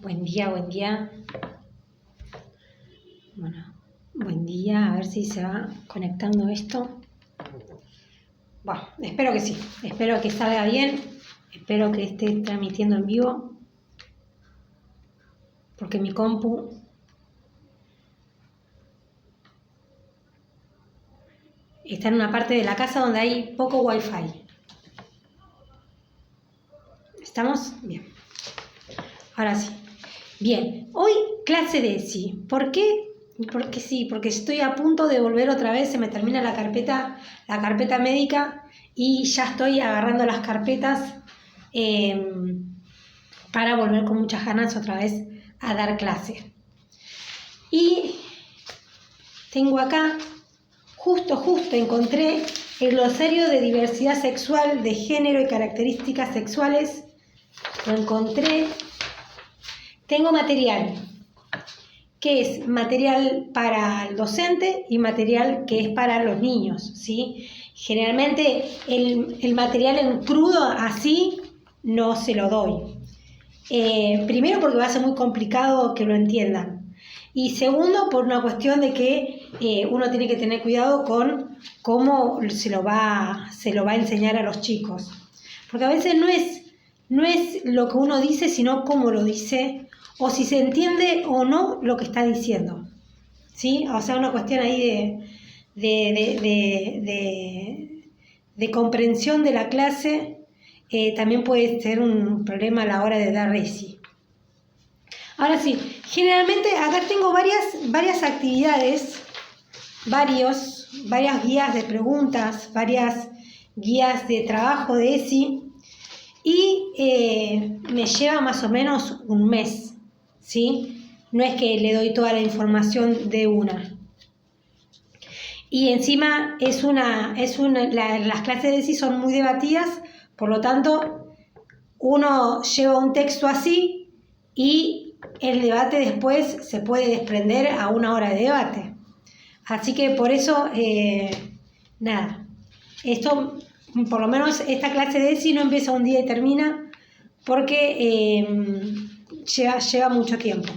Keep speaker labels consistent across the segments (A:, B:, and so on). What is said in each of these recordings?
A: Buen día, buen día. Bueno, buen día, a ver si se va conectando esto. Bueno, espero que sí, espero que salga bien, espero que esté transmitiendo en vivo, porque mi compu está en una parte de la casa donde hay poco wifi. ¿Estamos? Bien. Ahora sí. Bien, hoy clase de ESI. ¿Por qué? Porque sí, porque estoy a punto de volver otra vez, se me termina la carpeta médica y ya estoy agarrando las carpetas para volver con muchas ganas otra vez a dar clase. Y tengo acá, justo encontré el glosario de diversidad sexual, de género y características sexuales. Lo encontré. Tengo material, que es material para el docente y material que es para los niños, ¿sí? Generalmente el material en crudo así no se lo doy. Primero porque va a ser muy complicado que lo entiendan. Y segundo, por una cuestión de que uno tiene que tener cuidado con cómo se lo va a enseñar a los chicos. Porque a veces no es lo que uno dice, sino cómo lo dice, o si se entiende o no lo que está diciendo, ¿sí? O sea, una cuestión ahí de comprensión de la clase también puede ser un problema a la hora de dar ESI. Ahora sí, generalmente acá tengo varias actividades, varias guías de preguntas, varias guías de trabajo de ESI y me lleva más o menos un mes, ¿sí? No es que le doy toda la información de una. Y encima las clases de ESI son muy debatidas, por lo tanto, uno lleva un texto así y el debate después se puede desprender a 1 hora de debate. Así que por eso, nada, esto, por lo menos esta clase de ESI no empieza un día y termina porque lleva mucho tiempo.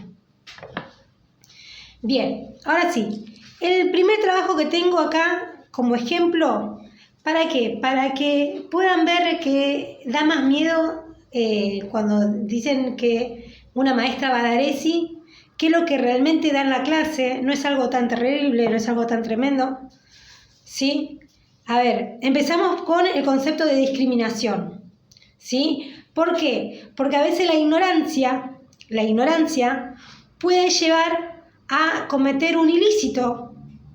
A: Bien, ahora sí, el primer trabajo que tengo acá como ejemplo, ¿para qué? Para que puedan ver que da más miedo cuando dicen que una maestra va a dar ESI, que lo que realmente da en la clase no es algo tan terrible, no es algo tan tremendo, ¿sí? A ver, empezamos con el concepto de discriminación, ¿sí? ¿Por qué? Porque a veces la ignorancia puede llevar a cometer un ilícito,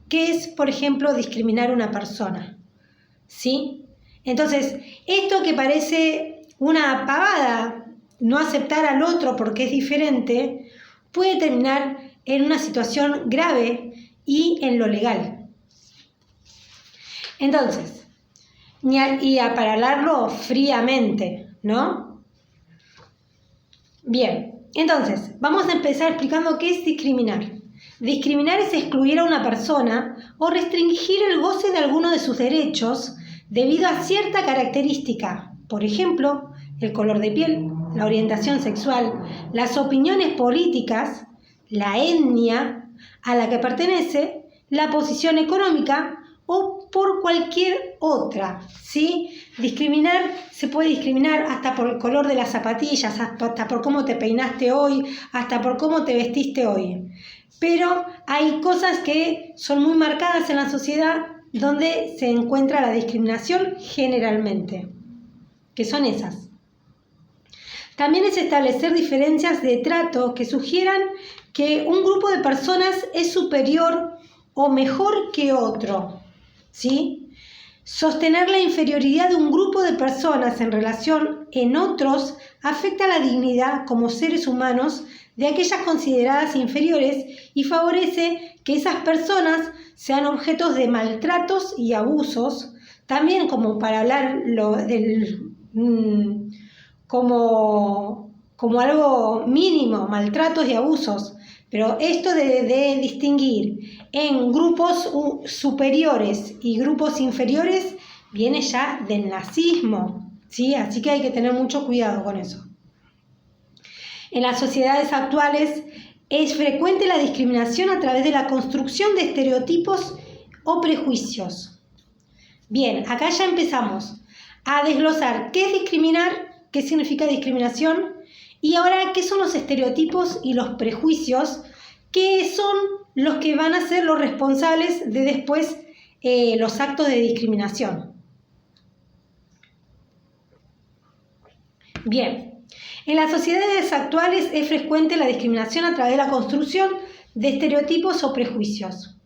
A: que es, por ejemplo, discriminar a una persona, ¿sí? Entonces, esto que parece una pavada, no aceptar al otro porque es diferente, puede terminar en una situación grave y en lo legal. Entonces, para hablarlo fríamente, ¿no? Bien, entonces, vamos a empezar explicando qué es discriminar. Discriminar es excluir a una persona o restringir el goce de alguno de sus derechos debido a cierta característica, por ejemplo, el color de piel, la orientación sexual, las opiniones políticas, la etnia a la que pertenece, la posición económica o por cualquier otra, ¿sí? Se puede discriminar hasta por el color de las zapatillas, hasta por cómo te peinaste hoy, hasta por cómo te vestiste hoy. Pero hay cosas que son muy marcadas en la sociedad donde se encuentra la discriminación generalmente, que son esas. También es establecer diferencias de trato que sugieran que un grupo de personas es superior o mejor que otro, ¿sí? Sostener la inferioridad de un grupo de personas en relación en otros afecta la dignidad como seres humanos de aquellas consideradas inferiores y favorece que esas personas sean objetos de maltratos y abusos, también como para hablar como algo mínimo, maltratos y abusos. Pero esto de distinguir en grupos superiores y grupos inferiores viene ya del nazismo, ¿sí? Así que hay que tener mucho cuidado con eso. En las sociedades actuales es frecuente la discriminación a través de la construcción de estereotipos o prejuicios. Bien, acá ya empezamos a desglosar qué es discriminar, qué significa discriminación y ahora qué son los estereotipos y los prejuicios, que son los que van a ser los responsables de después los actos de discriminación. Bien, en las sociedades actuales es frecuente la discriminación a través de la construcción de estereotipos o prejuicios.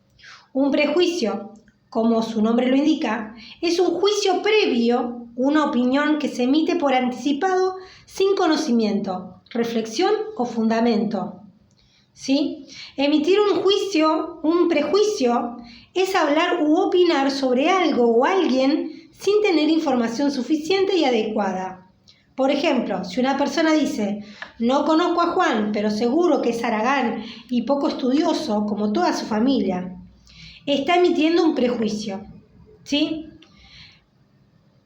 A: Un prejuicio, como su nombre lo indica, es un juicio previo, una opinión que se emite por anticipado sin conocimiento, reflexión o fundamento. ¿Sí? Emitir un prejuicio, es hablar u opinar sobre algo o alguien sin tener información suficiente y adecuada. Por ejemplo, si una persona dice, no conozco a Juan, pero seguro que es haragán y poco estudioso, como toda su familia, está emitiendo un prejuicio. ¿Sí?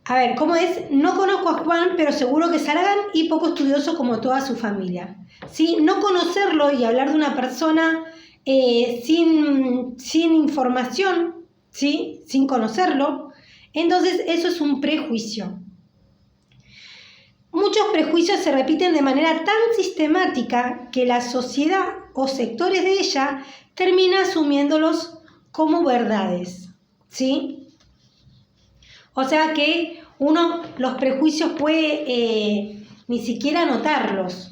A: A ver, ¿cómo es? No conozco a Juan, pero seguro que es haragán y poco estudioso como toda su familia. ¿Sí? No conocerlo y hablar de una persona sin información, ¿sí? Sin conocerlo, entonces eso es un prejuicio. Muchos prejuicios se repiten de manera tan sistemática que la sociedad o sectores de ella termina asumiéndolos como verdades, ¿sí? O sea que uno los prejuicios puede ni siquiera notarlos.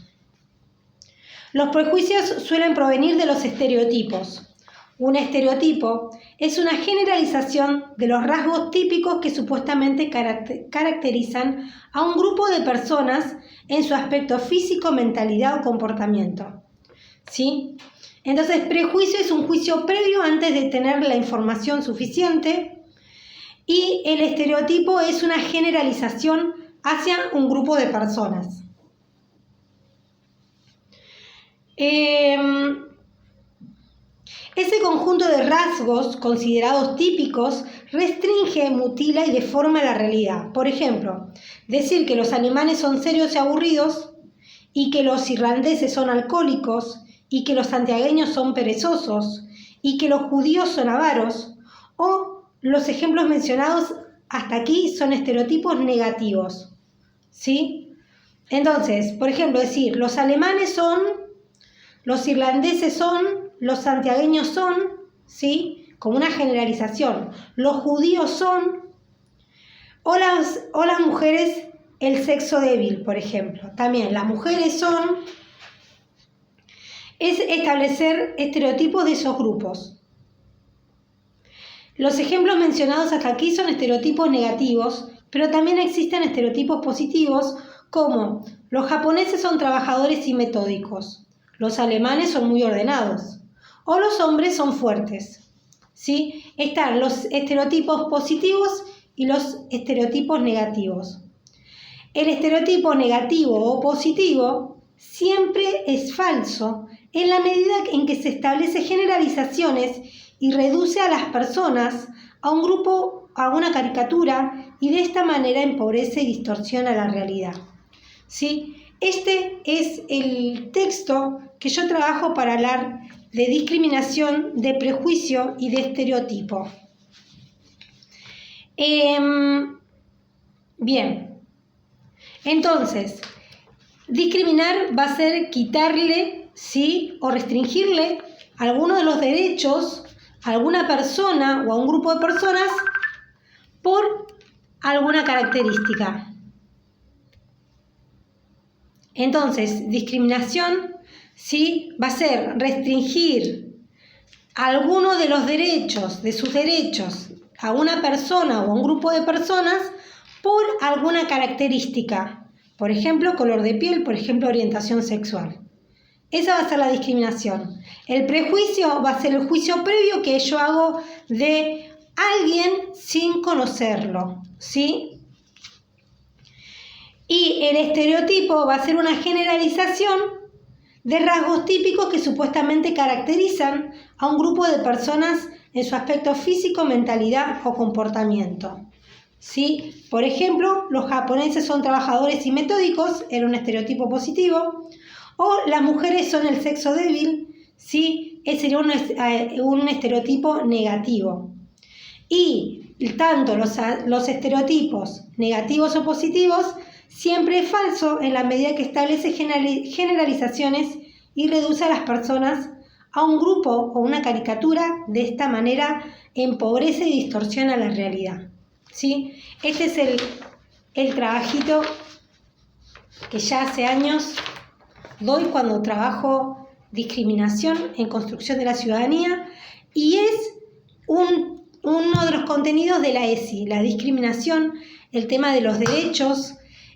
A: Los prejuicios suelen provenir de los estereotipos. Un estereotipo es una generalización de los rasgos típicos que supuestamente caracterizan a un grupo de personas en su aspecto físico, mentalidad o comportamiento. ¿Sí? Entonces, prejuicio es un juicio previo antes de tener la información suficiente y el estereotipo es una generalización hacia un grupo de personas. Ese conjunto de rasgos considerados típicos restringe, mutila y deforma la realidad. Por ejemplo, decir que los alemanes son serios y aburridos y que los irlandeses son alcohólicos y que los santiagueños son perezosos y que los judíos son avaros, o los ejemplos mencionados hasta aquí son estereotipos negativos. ¿Sí? Entonces, por ejemplo, decir los alemanes son, los irlandeses son, los santiagueños son, ¿sí? Como una generalización. Los judíos son, o las mujeres, el sexo débil, por ejemplo. También las mujeres son, es establecer estereotipos de esos grupos. Los ejemplos mencionados hasta aquí son estereotipos negativos, pero también existen estereotipos positivos como los japoneses son trabajadores y metódicos, los alemanes son muy ordenados, o los hombres son fuertes. ¿Sí? Están los estereotipos positivos y los estereotipos negativos. El estereotipo negativo o positivo siempre es falso en la medida en que se establecen generalizaciones y reduce a las personas a un grupo, a una caricatura, y de esta manera empobrece y distorsiona la realidad. ¿Sí? Este es el texto que yo trabajo para hablar de discriminación, de prejuicio y de estereotipo. Bien, entonces, discriminar va a ser quitarle, ¿sí? O restringirle alguno de los derechos a alguna persona o a un grupo de personas por alguna característica. Entonces, discriminación, ¿sí? Va a ser restringir alguno de los derechos, de sus derechos, a una persona o a un grupo de personas por alguna característica. Por ejemplo, color de piel, por ejemplo, orientación sexual. Esa va a ser la discriminación. El prejuicio va a ser el juicio previo que yo hago de alguien sin conocerlo, ¿sí? Y el estereotipo va a ser una generalización de rasgos típicos que supuestamente caracterizan a un grupo de personas en su aspecto físico, mentalidad o comportamiento. ¿Sí? Por ejemplo, los japoneses son trabajadores y metódicos, era un estereotipo positivo, O las mujeres son el sexo débil, ¿sí? Ese sería un estereotipo negativo. Y tanto los estereotipos negativos o positivos siempre es falso en la medida que establece generalizaciones y reduce a las personas a un grupo o una caricatura. De esta manera empobrece y distorsiona la realidad, ¿sí? Este es el trabajito que ya hace años doy cuando trabajo discriminación en construcción de la ciudadanía, y es uno de los contenidos de la ESI, la discriminación, el tema de los derechos,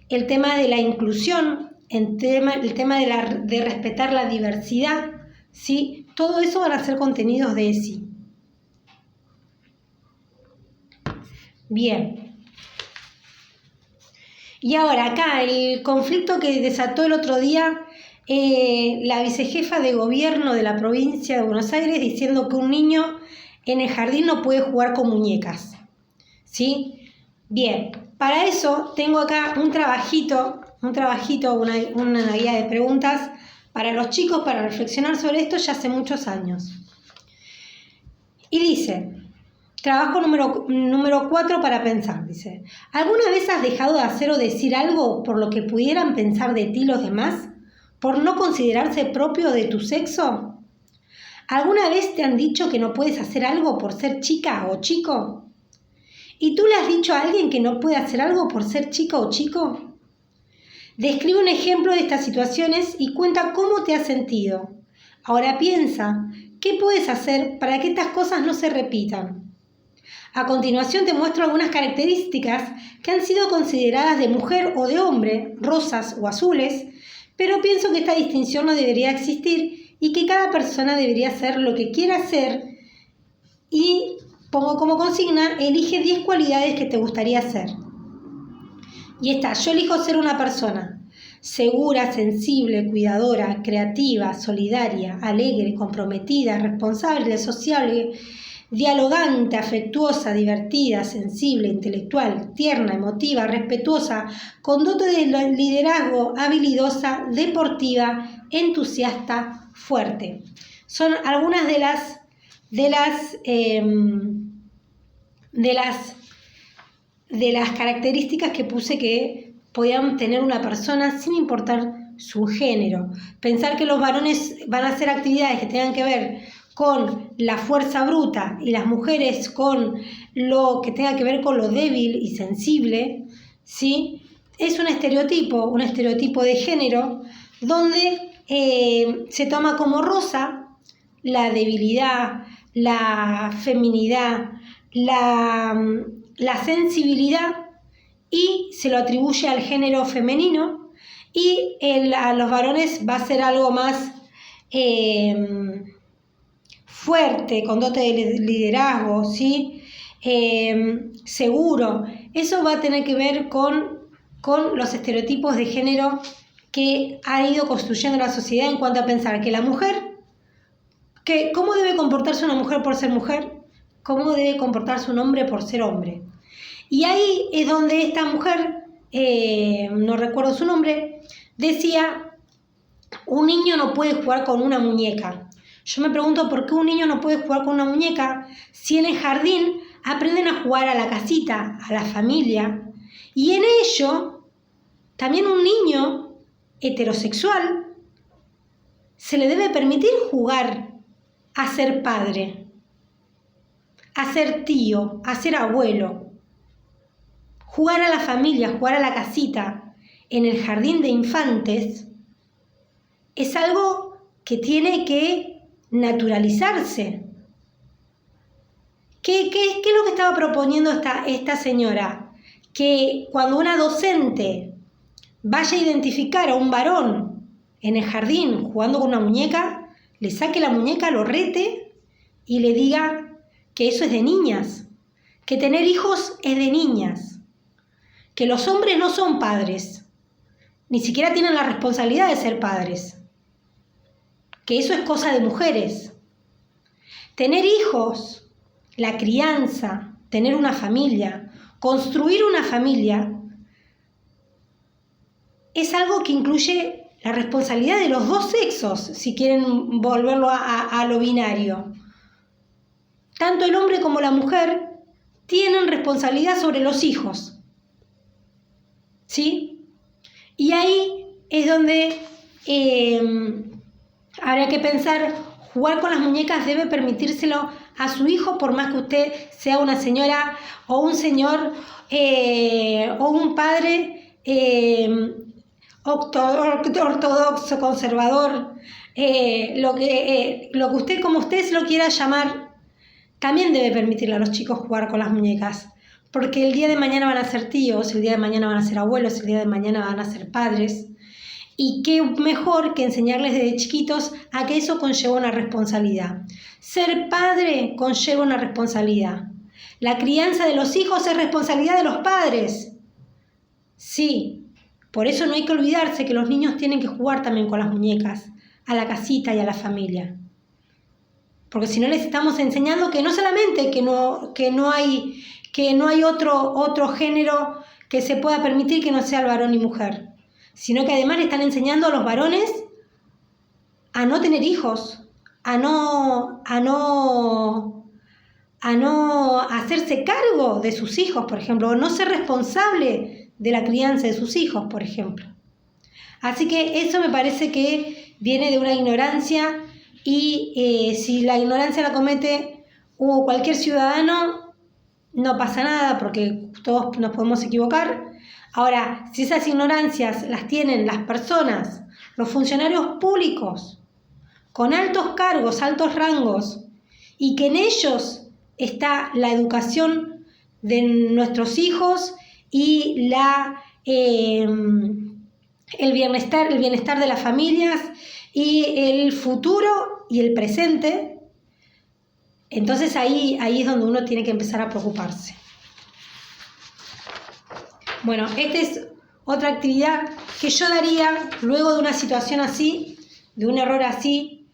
A: el tema de la inclusión, el tema de respetar la diversidad, ¿sí? Todo eso van a ser contenidos de ESI. Bien. Y ahora acá el conflicto que desató el otro día la vicejefa de gobierno de la provincia de Buenos Aires, diciendo que un niño en el jardín no puede jugar con muñecas, ¿sí? Bien, para eso tengo acá un trabajito, una guía de preguntas para los chicos para reflexionar sobre esto ya hace muchos años. Y dice, trabajo número 4 para pensar, dice, ¿alguna vez has dejado de hacer o decir algo por lo que pudieran pensar de ti los demás, por no considerarse propio de tu sexo? ¿Alguna vez te han dicho que no puedes hacer algo por ser chica o chico? ¿Y tú le has dicho a alguien que no puede hacer algo por ser chica o chico? Describe un ejemplo de estas situaciones y cuenta cómo te has sentido. Ahora piensa, ¿qué puedes hacer para que estas cosas no se repitan? A continuación te muestro algunas características que han sido consideradas de mujer o de hombre, rosas o azules, pero pienso que esta distinción no debería existir y que cada persona debería hacer lo que quiera hacer, y pongo como consigna, elige 10 cualidades que te gustaría ser. Y está, yo elijo ser una persona segura, sensible, cuidadora, creativa, solidaria, alegre, comprometida, responsable, sociable, dialogante, afectuosa, divertida, sensible, intelectual, tierna, emotiva, respetuosa, con dote de liderazgo, habilidosa, deportiva, entusiasta, fuerte. Son algunas de las características que puse que podían tener una persona sin importar su género. Pensar que los varones van a hacer actividades que tengan que ver con la fuerza bruta y las mujeres con lo que tenga que ver con lo débil y sensible, ¿sí? Es un estereotipo de género donde se toma como rosa la debilidad, la feminidad, la sensibilidad, y se lo atribuye al género femenino, y a los varones va a ser algo más fuerte, con dote de liderazgo, ¿sí? Seguro. Eso va a tener que ver con los estereotipos de género que ha ido construyendo la sociedad en cuanto a pensar que la mujer, que cómo debe comportarse una mujer por ser mujer, cómo debe comportarse un hombre por ser hombre. Y ahí es donde esta mujer, no recuerdo su nombre, decía, un niño no puede jugar con una muñeca. Yo me pregunto por qué un niño no puede jugar con una muñeca si en el jardín aprenden a jugar a la casita, a la familia, y en ello también un niño heterosexual se le debe permitir jugar a ser padre, a ser tío, a ser abuelo. Jugar a la familia, jugar a la casita en el jardín de infantes es algo que tiene que naturalizarse. ¿Qué es lo que estaba proponiendo esta señora? Que cuando una docente vaya a identificar a un varón en el jardín jugando con una muñeca, le saque la muñeca, lo rete y le diga que eso es de niñas, que tener hijos es de niñas, que los hombres no son padres, ni siquiera tienen la responsabilidad de ser padres, que eso es cosa de mujeres. Tener hijos, la crianza, tener una familia, construir una familia, es algo que incluye la responsabilidad de los dos sexos, si quieren volverlo a lo binario. Tanto el hombre como la mujer tienen responsabilidad sobre los hijos, ¿sí? Y ahí es donde habrá que pensar, jugar con las muñecas debe permitírselo a su hijo, por más que usted sea una señora o un señor o un padre ortodoxo, conservador, lo que usted, como usted se lo quiera llamar, también debe permitirle a los chicos jugar con las muñecas, porque el día de mañana van a ser tíos, el día de mañana van a ser abuelos, el día de mañana van a ser padres, y qué mejor que enseñarles desde chiquitos a que eso conlleva una responsabilidad. Ser padre conlleva una responsabilidad. La crianza de los hijos es responsabilidad de los padres. Sí, por eso no hay que olvidarse que los niños tienen que jugar también con las muñecas, a la casita y a la familia. Porque si no les estamos enseñando que no solamente que no hay otro género que se pueda permitir que no sea el varón y mujer, sino que además le están enseñando a los varones a no tener hijos, a no hacerse cargo de sus hijos, por ejemplo, o no ser responsable de la crianza de sus hijos, por ejemplo. Así que eso me parece que viene de una ignorancia, y si la ignorancia la comete cualquier ciudadano, no pasa nada, porque todos nos podemos equivocar. Ahora, si esas ignorancias las tienen las personas, los funcionarios públicos, con altos cargos, altos rangos, y que en ellos está la educación de nuestros hijos y el bienestar de las familias y el futuro y el presente, entonces ahí es donde uno tiene que empezar a preocuparse. Bueno, esta es otra actividad que yo daría luego de una situación así, de un error así,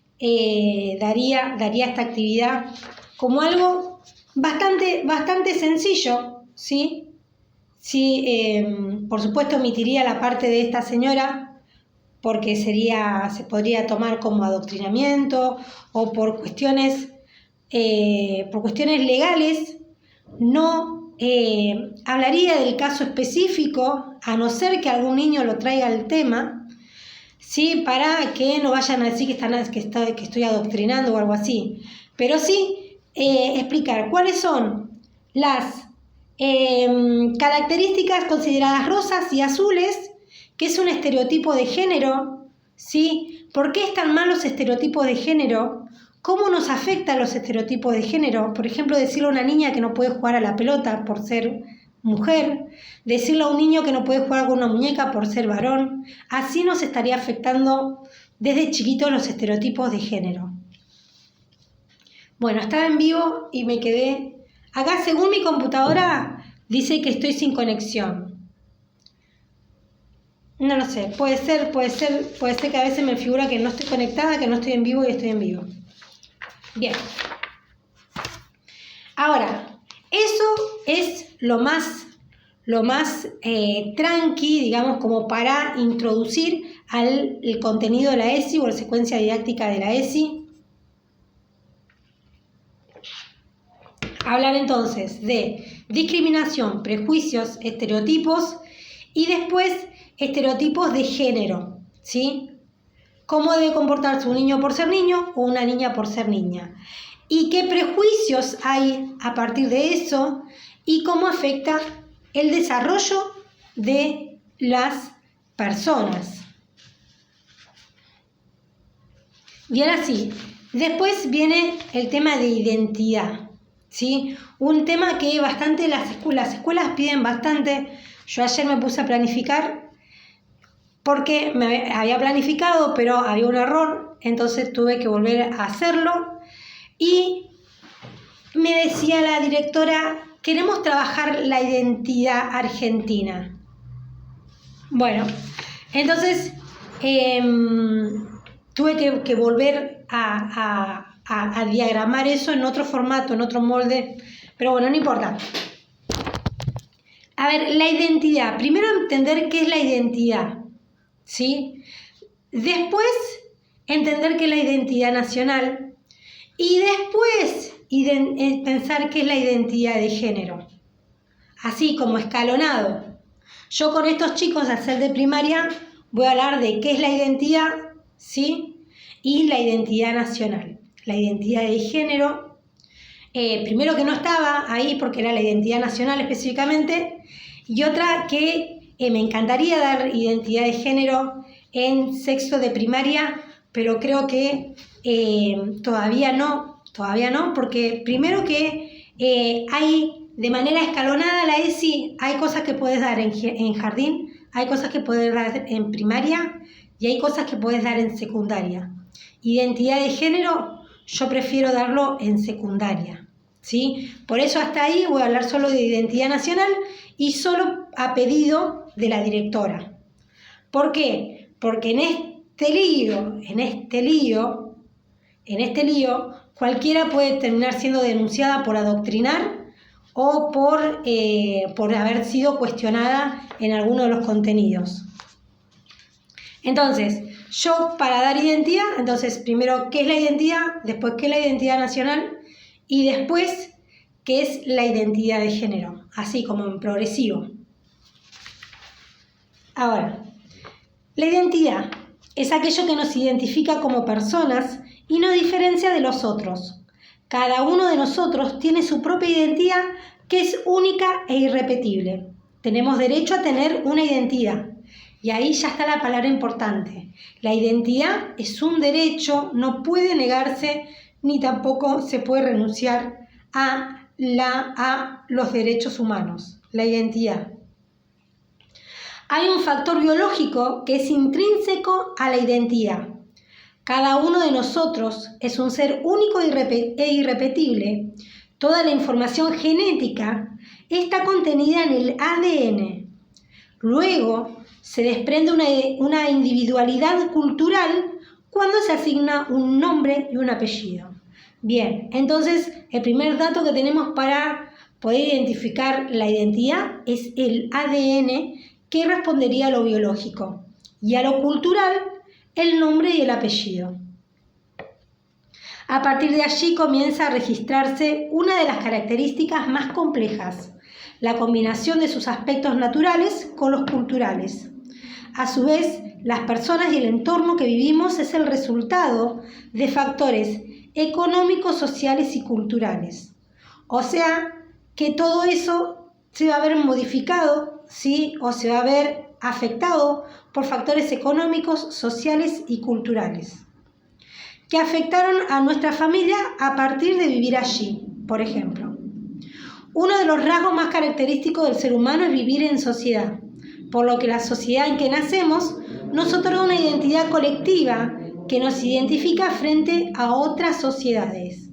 A: daría esta actividad como algo bastante sencillo, ¿sí? Sí, por supuesto omitiría la parte de esta señora, porque se podría tomar como adoctrinamiento, o por cuestiones legales. No hablaría del caso específico, a no ser que algún niño lo traiga al tema, ¿sí? Para que no vayan a decir que estoy adoctrinando o algo así. Pero sí explicar cuáles son las características consideradas rosas y azules, que es un estereotipo de género, ¿sí? ¿Por qué están mal los estereotipos de género? ¿Cómo nos afectan los estereotipos de género? Por ejemplo, decirle a una niña que no puede jugar a la pelota por ser mujer, decirle a un niño que no puede jugar con una muñeca por ser varón. Así nos estaría afectando desde chiquitos los estereotipos de género. Bueno, estaba en vivo y me quedé... Acá, según mi computadora, dice que estoy sin conexión. No lo sé, puede ser que a veces me figura que no estoy conectada, que no estoy en vivo y estoy en vivo. Bien. Ahora, eso es lo más tranqui, digamos, como para introducir el contenido de la ESI o la secuencia didáctica de la ESI. Hablar entonces de discriminación, prejuicios, estereotipos y después estereotipos de género, ¿sí? Cómo debe comportarse un niño por ser niño o una niña por ser niña. Y qué prejuicios hay a partir de eso y cómo afecta el desarrollo de las personas. Y ahora sí, después viene el tema de identidad, ¿sí? Un tema que bastante las escuelas piden bastante. Yo ayer me puse a planificar porque me había planificado, pero había un error, entonces tuve que volver a hacerlo. Y me decía la directora, queremos trabajar la identidad argentina. Bueno, entonces tuve que volver a diagramar eso en otro formato, en otro molde, pero bueno, no importa. A ver, la identidad. Primero entender qué es la identidad, ¿sí? Después, entender qué es la identidad nacional y después pensar qué es la identidad de género. Así como escalonado. Yo con estos chicos, al ser de primaria, voy a hablar de qué es la identidad, ¿sí? Y la identidad nacional. La identidad de género, primero que no estaba ahí porque era la identidad nacional específicamente, y otra que me encantaría dar identidad de género en sexto de primaria, pero creo que todavía no, porque primero que hay de manera escalonada la ESI, hay cosas que puedes dar en jardín, hay cosas que puedes dar en primaria y hay cosas que puedes dar en secundaria. Identidad de género, yo prefiero darlo en secundaria, ¿sí? Por eso hasta ahí voy a hablar solo de identidad nacional y solo a pedido de la directora. ¿Por qué? Porque en este lío, cualquiera puede terminar siendo denunciada por adoctrinar o por haber sido cuestionada en alguno de los contenidos. Entonces, yo para dar identidad, entonces primero qué es la identidad, después qué es la identidad nacional y después qué es la identidad de género, así como en progresivo. Ahora, la identidad es aquello que nos identifica como personas y nos diferencia de los otros. Cada uno de nosotros tiene su propia identidad que es única e irrepetible. Tenemos derecho a tener una identidad. Y ahí ya está la palabra importante. La identidad es un derecho, no puede negarse ni tampoco se puede renunciar a los derechos humanos. La identidad. Hay un factor biológico que es intrínseco a la identidad. Cada uno de nosotros es un ser único e irrepetible. Toda la información genética está contenida en el ADN. Luego, se desprende una individualidad cultural cuando se asigna un nombre y un apellido. Bien, entonces el primer dato que tenemos para poder identificar la identidad es el ADN, que respondería a lo biológico, y a lo cultural, el nombre y el apellido. A partir de allí comienza a registrarse una de las características más complejas, la combinación de sus aspectos naturales con los culturales. A su vez, las personas y el entorno que vivimos es el resultado de factores económicos, sociales y culturales. O sea, que todo eso se va a ver modificado, ¿sí? O se va a ver afectado por factores económicos, sociales y culturales, que afectaron a nuestra familia a partir de vivir allí, por ejemplo. Uno de los rasgos más característicos del ser humano es vivir en sociedad, por lo que la sociedad en que nacemos nos otorga una identidad colectiva que nos identifica frente a otras sociedades.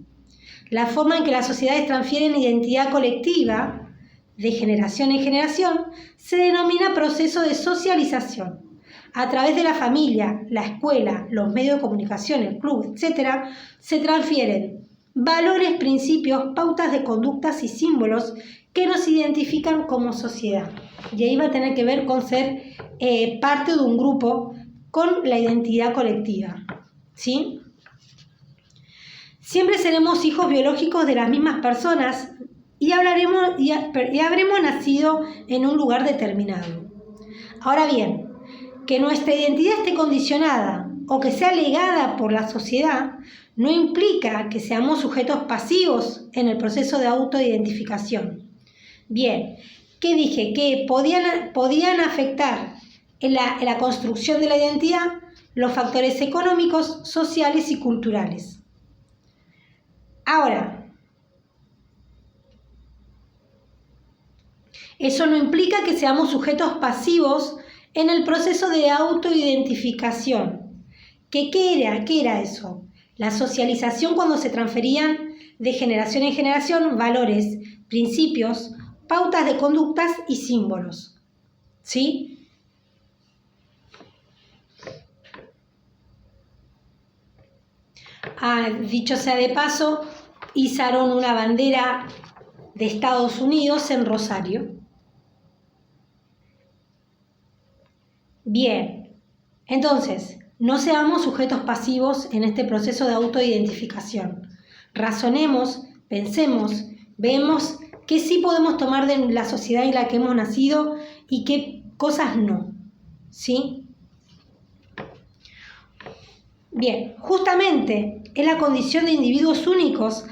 A: La forma en que las sociedades transfieren identidad colectiva de generación en generación se denomina proceso de socialización. A través de la familia, la escuela, los medios de comunicación, el club, etc., se transfieren valores, principios, pautas de conductas y símbolos que nos identifican como sociedad. Y ahí va a tener que ver con ser parte de un grupo con la identidad colectiva, ¿sí? Siempre seremos hijos biológicos de las mismas personas y habremos nacido en un lugar determinado. Ahora bien, que nuestra identidad esté condicionada o que sea legada por la sociedad no implica que seamos sujetos pasivos en el proceso de autoidentificación. Bien, ¿qué dije? Que podían afectar en la construcción de la identidad los factores económicos, sociales y culturales. Ahora, eso no implica que seamos sujetos pasivos en el proceso de autoidentificación. ¿Qué era eso? La socialización cuando se transferían de generación en generación valores, principios, pautas de conductas y símbolos. ¿Sí? Dicho sea de paso, izaron una bandera de Estados Unidos en Rosario. Bien, entonces, no seamos sujetos pasivos en este proceso de autoidentificación. Razonemos, pensemos, veamos qué sí podemos tomar de la sociedad en la que hemos nacido y qué cosas no, ¿sí? Bien, justamente es la condición de individuos únicos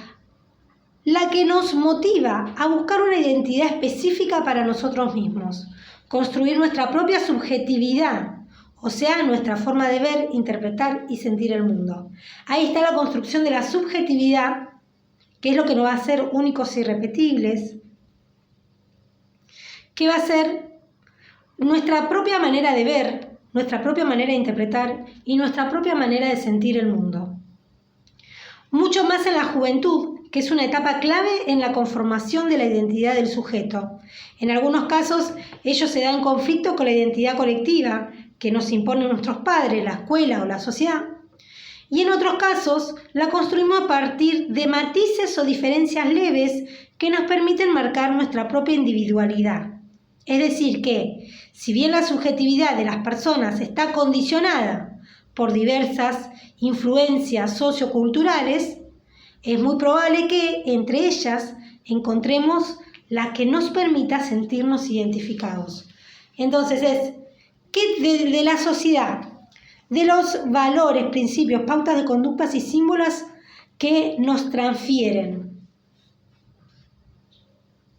A: la que nos motiva a buscar una identidad específica para nosotros mismos, construir nuestra propia subjetividad, o sea, nuestra forma de ver, interpretar y sentir el mundo. Ahí está la construcción de la subjetividad, que es lo que nos va a hacer únicos e irrepetibles, que va a ser nuestra propia manera de ver, nuestra propia manera de interpretar y nuestra propia manera de sentir el mundo. Mucho más en la juventud, que es una etapa clave en la conformación de la identidad del sujeto. En algunos casos, ello se da en conflicto con la identidad colectiva que nos imponen nuestros padres, la escuela o la sociedad. Y en otros casos, la construimos a partir de matices o diferencias leves que nos permiten marcar nuestra propia individualidad. Es decir que, si bien la subjetividad de las personas está condicionada por diversas influencias socioculturales, es muy probable que entre ellas encontremos la que nos permita sentirnos identificados. Entonces es que de la sociedad, de los valores, principios, pautas de conductas y símbolos que nos transfieren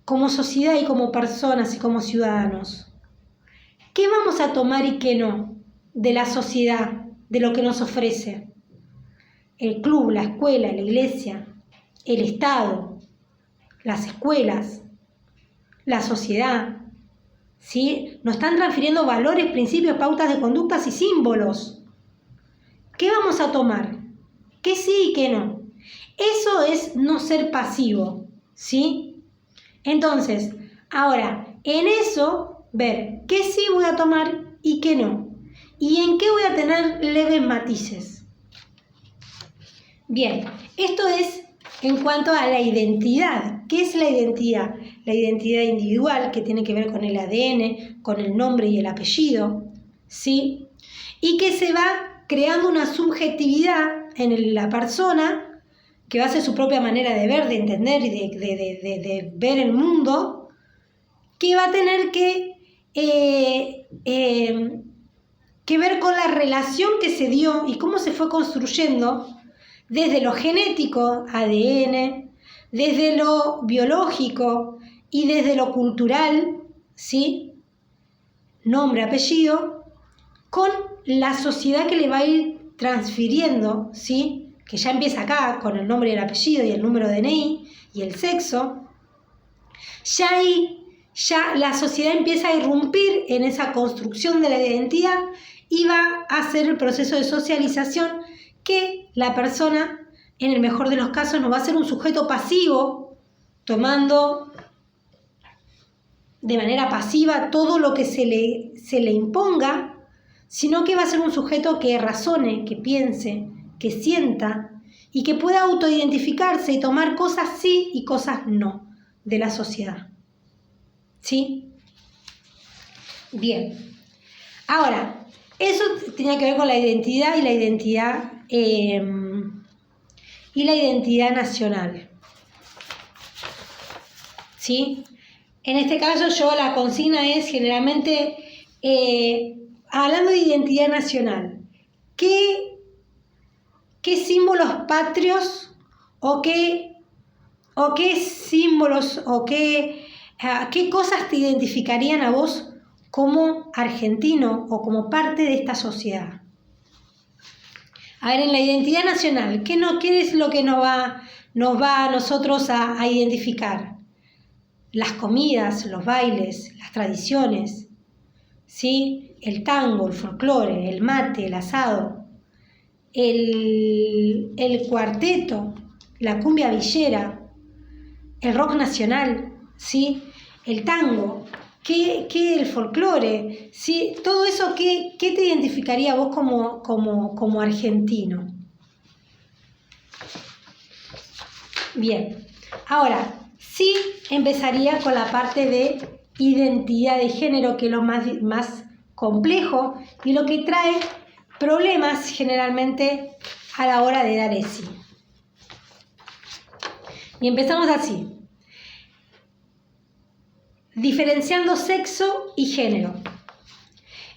A: como sociedad y como personas y como ciudadanos. ¿Qué vamos a tomar y qué no de la sociedad, de lo que nos ofrece? El club, la escuela, la iglesia, el Estado, las escuelas, la sociedad, ¿sí? Nos están transfiriendo valores, principios, pautas de conductas y símbolos. ¿Qué vamos a tomar? ¿Qué sí y qué no? Eso es no ser pasivo, ¿sí? Entonces, ahora, en eso, ver qué sí voy a tomar y qué no. Y en qué voy a tener leves matices. Bien, esto es en cuanto a la identidad. ¿Qué es la identidad? La identidad individual, que tiene que ver con el ADN, con el nombre y el apellido, ¿sí? Y que se va creando una subjetividad en la persona, que va a ser su propia manera de ver, de entender y de ver el mundo, que va a tener que ver con la relación que se dio y cómo se fue construyendo desde lo genético, ADN, desde lo biológico y desde lo cultural, ¿sí? Nombre, apellido, con la sociedad que le va a ir transfiriendo, ¿sí? Que ya empieza acá con el nombre y el apellido y el número de DNI y el sexo. Ya ahí, ya la sociedad empieza a irrumpir en esa construcción de la identidad y va a hacer el proceso de socialización que la persona, en el mejor de los casos, no va a ser un sujeto pasivo, tomando de manera pasiva todo lo que se le imponga, sino que va a ser un sujeto que razone, que piense, que sienta y que pueda autoidentificarse y tomar cosas sí y cosas no de la sociedad. ¿Sí? Bien. Ahora, eso tenía que ver con la identidad y la identidad nacional. ¿Sí? En este caso la consigna es generalmente, hablando de identidad nacional, ¿qué símbolos patrios o qué símbolos o qué cosas te identificarían a vos como argentino o como parte de esta sociedad? A ver, en la identidad nacional, ¿qué es lo que nos va a nosotros a identificar? Las comidas, los bailes, las tradiciones, ¿sí? El tango, el folclore, el mate, el asado, el cuarteto, la cumbia villera, el rock nacional, ¿sí? El tango, ¿qué el folclore? ¿Sí? Todo eso, ¿qué te identificaría vos como argentino? Bien, ahora sí empezaría con la parte de identidad de género, que es lo más complejo y lo que trae problemas generalmente a la hora de dar ESI. Y empezamos así, diferenciando sexo y género.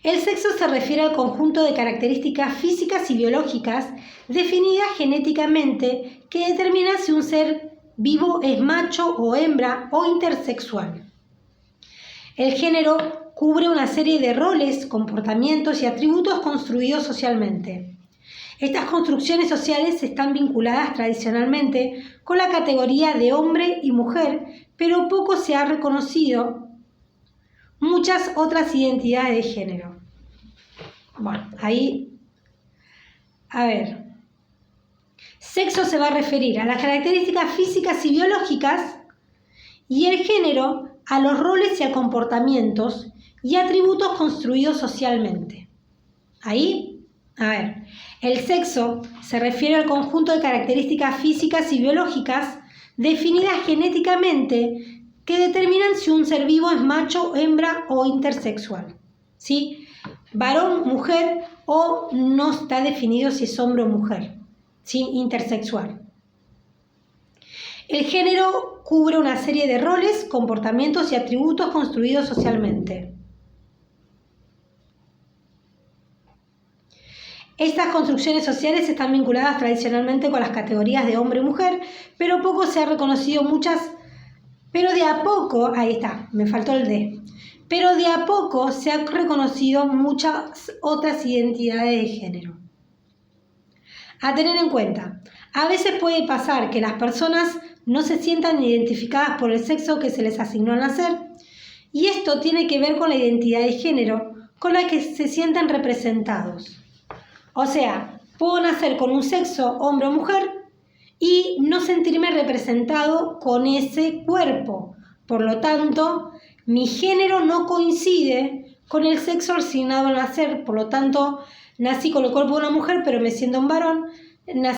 A: El sexo se refiere al conjunto de características físicas y biológicas definidas genéticamente que determinan si un ser vivo es macho o hembra o intersexual. El género cubre una serie de roles, comportamientos y atributos construidos socialmente. Estas construcciones sociales están vinculadas tradicionalmente con la categoría de hombre y mujer, pero poco se ha reconocido muchas otras identidades de género. Bueno, ahí, a ver, sexo se va a referir a las características físicas y biológicas y el género a los roles y a comportamientos y atributos construidos socialmente. Ahí, a ver, el sexo se refiere al conjunto de características físicas y biológicas definidas genéticamente que determinan si un ser vivo es macho, hembra o intersexual, ¿sí? Varón, mujer o no está definido si es hombre o mujer, ¿sí? Intersexual. El género cubre una serie de roles, comportamientos y atributos construidos socialmente. Estas construcciones sociales están vinculadas tradicionalmente con las categorías de hombre y mujer, pero poco se ha reconocido pero de a poco se han reconocido muchas otras identidades de género. A tener en cuenta, a veces puede pasar que las personas no se sientan identificadas por el sexo que se les asignó al nacer, y esto tiene que ver con la identidad de género con la que se sienten representados. O sea, puedo nacer con un sexo, hombre o mujer, y no sentirme representado con ese cuerpo. Por lo tanto, mi género no coincide con el sexo asignado al nacer. Por lo tanto, nací con el cuerpo de una mujer, pero me siento un varón.